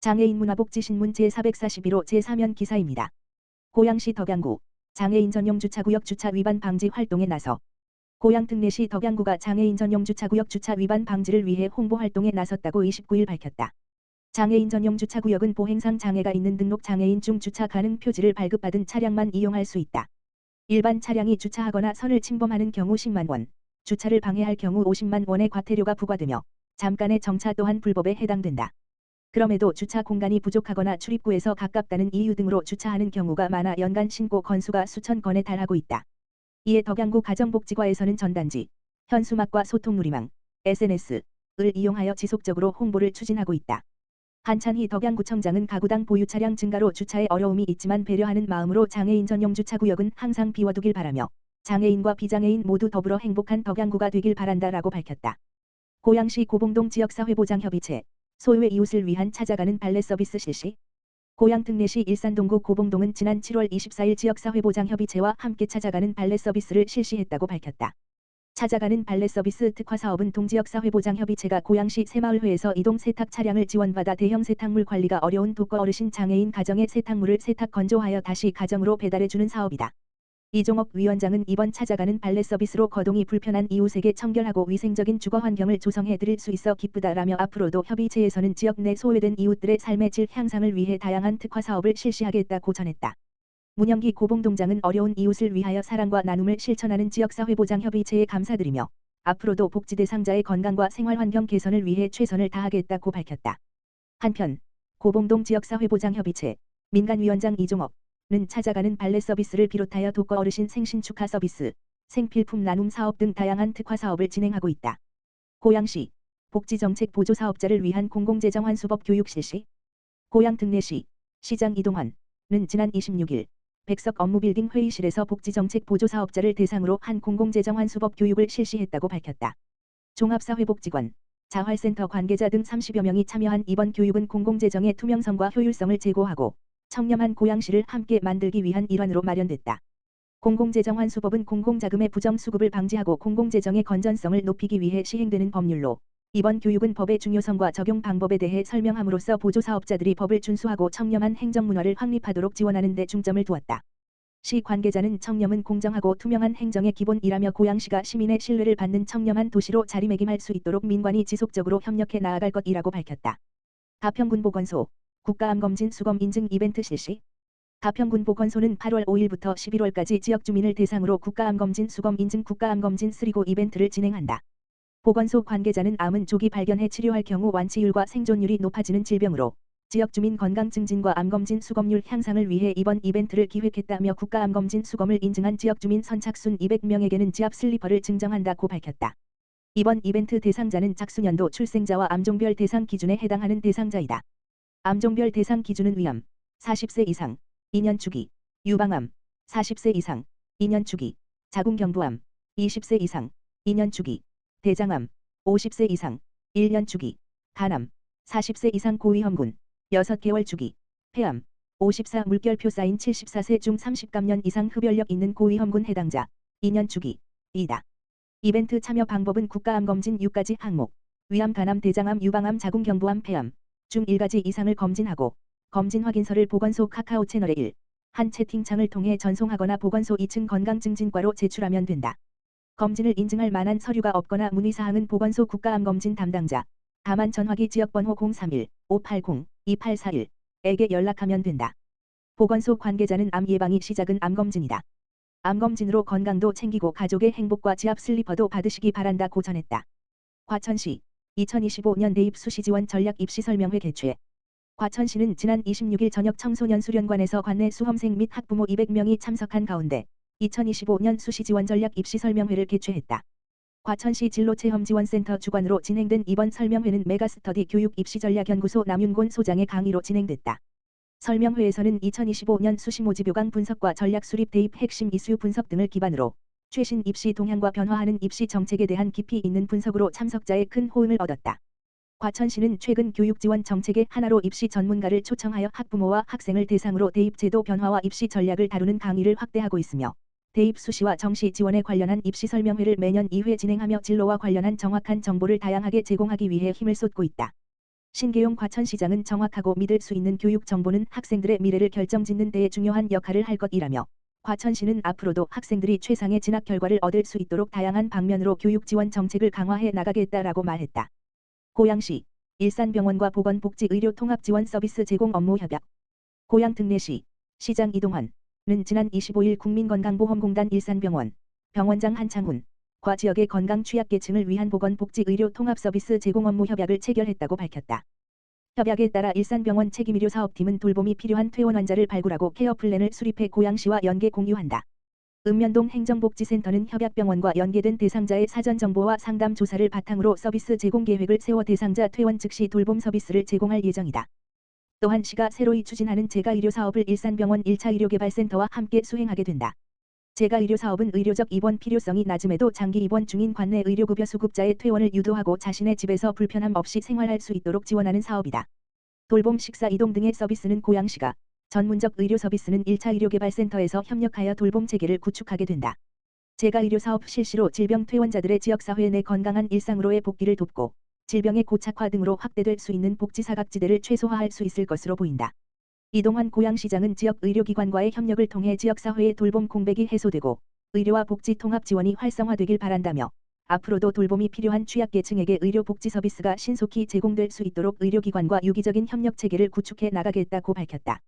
장애인 문화복지신문 제441호 제3연 기사입니다. 고양시 덕양구 장애인 전용 주차구역 주차 위반 방지 활동에 나서 고양 특례시 덕양구가 장애인 전용 주차구역 주차 위반 방지를 위해 홍보 활동에 나섰다고 29일 밝혔다. 장애인 전용 주차구역은 보행상 장애가 있는 등록 장애인 중 주차 가능 표지를 발급받은 차량만 이용할 수 있다. 일반 차량이 주차하거나 선을 침범하는 경우 10만 원, 주차를 방해할 경우 50만 원의 과태료가 부과되며 잠깐의 정차 또한 불법에 해당된다. 그럼에도 주차 공간이 부족하거나 출입구에서 가깝다는 이유 등으로 주차하는 경우가 많아 연간 신고 건수가 수천 건에 달하고 있다. 이에 덕양구 가정복지과에서는 전단지, 현수막과 소통놀이망, SNS를 이용하여 지속적으로 홍보를 추진하고 있다. 한찬희 덕양구청장은 가구당 보유 차량 증가로 주차에 어려움이 있지만 배려하는 마음으로 장애인 전용 주차구역은 항상 비워두길 바라며 장애인과 비장애인 모두 더불어 행복한 덕양구가 되길 바란다라고 밝혔다. 고양시 고봉동 지역사회보장협의체 소외 이웃을 위한 찾아가는 발레 서비스 실시. 고양 특례시 일산동구 고봉동은 지난 7월 24일 지역사회보장협의체와 함께 찾아가는 발레 서비스를 실시했다고 밝혔다. 찾아가는 발레 서비스 특화 사업은 동지역사회보장협의체가 고양시 새마을회에서 이동 세탁 차량을 지원받아 대형 세탁물 관리가 어려운 독거 어르신 장애인 가정의 세탁물을 세탁 건조하여 다시 가정으로 배달해주는 사업이다. 이종옥 위원장은 이번 찾아가는 발레 서비스로 거동이 불편한 이웃에게 청결하고 위생적인 주거 환경을 조성해 드릴 수 있어 기쁘다라며 앞으로도 협의체에서는 지역 내 소외된 이웃들의 삶의 질 향상을 위해 다양한 특화 사업을 실시하겠다고 전했다. 문영기 고봉동장은 어려운 이웃을 위하여 사랑과 나눔을 실천하는 지역사회보장협의체에 감사드리며 앞으로도 복지 대상자의 건강과 생활환경 개선을 위해 최선을 다하겠다고 밝혔다. 한편 고봉동 지역사회보장협의체 민간위원장 이종업 는 찾아가는 발레 서비스를 비롯하여 독거 어르신 생신 축하 서비스, 생필품 나눔 사업 등 다양한 특화 사업을 진행하고 있다. 고양시 복지정책 보조 사업자를 위한 공공재정 환수법 교육 실시. 고양 특례시 시장 이동환은 지난 26일 백석 업무빌딩 회의실에서 복지정책 보조 사업자를 대상으로 한 공공재정 환수법 교육을 실시했다고 밝혔다. 종합사회복지관, 자활센터 관계자 등 30여 명이 참여한 이번 교육은 공공재정의 투명성과 효율성을 제고하고 청렴한 고양시를 함께 만들기 위한 일환으로 마련됐다. 공공재정환수법은 공공자금의 부정수급을 방지하고 공공재정의 건전성을 높이기 위해 시행되는 법률로 이번 교육은 법의 중요성과 적용 방법에 대해 설명함으로써 보조사업자들이 법을 준수하고 청렴한 행정문화를 확립하도록 지원하는 데 중점을 두었다. 시 관계자는 청렴은 공정하고 투명한 행정의 기본이라며 고양시가 시민의 신뢰를 받는 청렴한 도시로 자리매김할 수 있도록 민관이 지속적으로 협력해 나아갈 것이라고 밝혔다. 가평군보건소 국가암검진 수검 인증 이벤트 실시. 가평군보건소는 8월 5일부터 11월까지 지역 주민을 대상으로 국가암검진 수검 인증 국가암검진 수리고 이벤트를 진행한다. 보건소 관계자는 암은 조기 발견해 치료할 경우 완치율과 생존율이 높아지는 질병으로 지역 주민 건강 증진과 암검진 수검률 향상을 위해 이번 이벤트를 기획했다며 국가암검진 수검을 인증한 지역 주민 선착순 200명에게는 지압 슬리퍼를 증정한다고 밝혔다. 이번 이벤트 대상자는 작수년도 출생자와 암종별 대상 기준에 해당하는 대상자이다. 암종별 대상 기준은 위암, 40세 이상, 2년 주기, 유방암, 40세 이상, 2년 주기, 자궁경부암, 20세 이상, 2년 주기, 대장암, 50세 이상, 1년 주기, 간암, 40세 이상 고위험군, 6개월 주기, 폐암, 54 물결표 사인 74세 중 30감년 이상 흡연력 있는 고위험군 해당자, 2년 주기, 이다. 이벤트 참여 방법은 국가암검진 6가지 항목, 위암, 간암, 대장암, 유방암, 자궁경부암, 폐암 중 1가지 이상을 검진하고 검진 확인서를 보건소 카카오 채널에 1한 채팅창을 통해 전송하거나 보건소 2층 건강증진과로 제출하면 된다. 검진을 인증할 만한 서류가 없거나 문의사항은 보건소 국가암검진 담당자, 다만 전화기 지역번호 031-580-2841에게 연락하면 된다. 보건소 관계자는 암 예방이 시작은 암검진이다. 암검진으로 건강도 챙기고 가족의 행복과 지압 슬리퍼도 받으시기 바란다고 전했다. 과천시 2025년 대입 수시 지원 전략 입시 설명회 개최. 과천시는 지난 26일 저녁 청소년 수련관에서 관내 수험생 및 학부모 200명이 참석한 가운데 2025년 수시 지원 전략 입시 설명회를 개최했다. 과천시 진로체험지원센터 주관으로 진행된 이번 설명회는 메가스터디 교육 입시 전략 연구소 남윤곤 소장의 강의로 진행됐다. 설명회에서는 2025년 수시 모집 요강 분석과 전략 수립 대입 핵심 이슈 분석 등을 기반으로 최신 입시 동향과 변화하는 입시 정책에 대한 깊이 있는 분석으로 참석자의 큰 호응을 얻었다. 과천시는 최근 교육 지원 정책의 하나로 입시 전문가를 초청하여 학부모와 학생을 대상으로 대입 제도 변화와 입시 전략을 다루는 강의를 확대하고 있으며 대입 수시와 정시 지원에 관련한 입시 설명회를 매년 2회 진행하며 진로와 관련한 정확한 정보를 다양하게 제공하기 위해 힘을 쏟고 있다. 신계용 과천시장은 정확하고 믿을 수 있는 교육 정보는 학생들의 미래를 결정짓는 데에 중요한 역할을 할 것이라며 과천시는 앞으로도 학생들이 최상의 진학 결과를 얻을 수 있도록 다양한 방면으로 교육 지원 정책을 강화해 나가겠다라고 말했다. 고양시 일산병원과 보건복지의료 통합지원 서비스 제공 업무 협약. 고양 특례시 시장 이동환은 지난 25일 국민건강보험공단 일산병원 병원장 한창훈 과 지역의 건강 취약계층을 위한 보건복지의료 통합서비스 제공 업무 협약을 체결했다고 밝혔다. 협약에 따라 일산병원 책임의료 사업팀은 돌봄이 필요한 퇴원 환자를 발굴하고 케어 플랜을 수립해 고양시와 연계 공유한다. 읍면동 행정복지센터는 협약병원과 연계된 대상자의 사전 정보와 상담 조사를 바탕으로 서비스 제공 계획을 세워 대상자 퇴원 즉시 돌봄 서비스를 제공할 예정이다. 또한 시가 새로이 추진하는 재가의료 사업을 일산병원 1차 의료개발센터와 함께 수행하게 된다. 재가의료 사업은 의료적 입원 필요성이 낮음에도 장기 입원 중인 관내 의료급여 수급자의 퇴원을 유도하고 자신의 집에서 불편함 없이 생활할 수 있도록 지원하는 사업이다. 돌봄 식사 이동 등의 서비스는 고양시가, 전문적 의료 서비스는 1차 의료개발센터에서 협력하여 돌봄 체계를 구축하게 된다. 재가의료 사업 실시로 질병 퇴원자들의 지역사회 내 건강한 일상으로의 복귀를 돕고 질병의 고착화 등으로 확대될 수 있는 복지 사각지대를 최소화할 수 있을 것으로 보인다. 이동환 고양시장은 지역 의료기관과의 협력을 통해 지역사회의 돌봄 공백이 해소되고 의료와 복지 통합 지원이 활성화되길 바란다며 앞으로도 돌봄이 필요한 취약계층에게 의료 복지 서비스가 신속히 제공될 수 있도록 의료기관과 유기적인 협력 체계를 구축해 나가겠다고 밝혔다.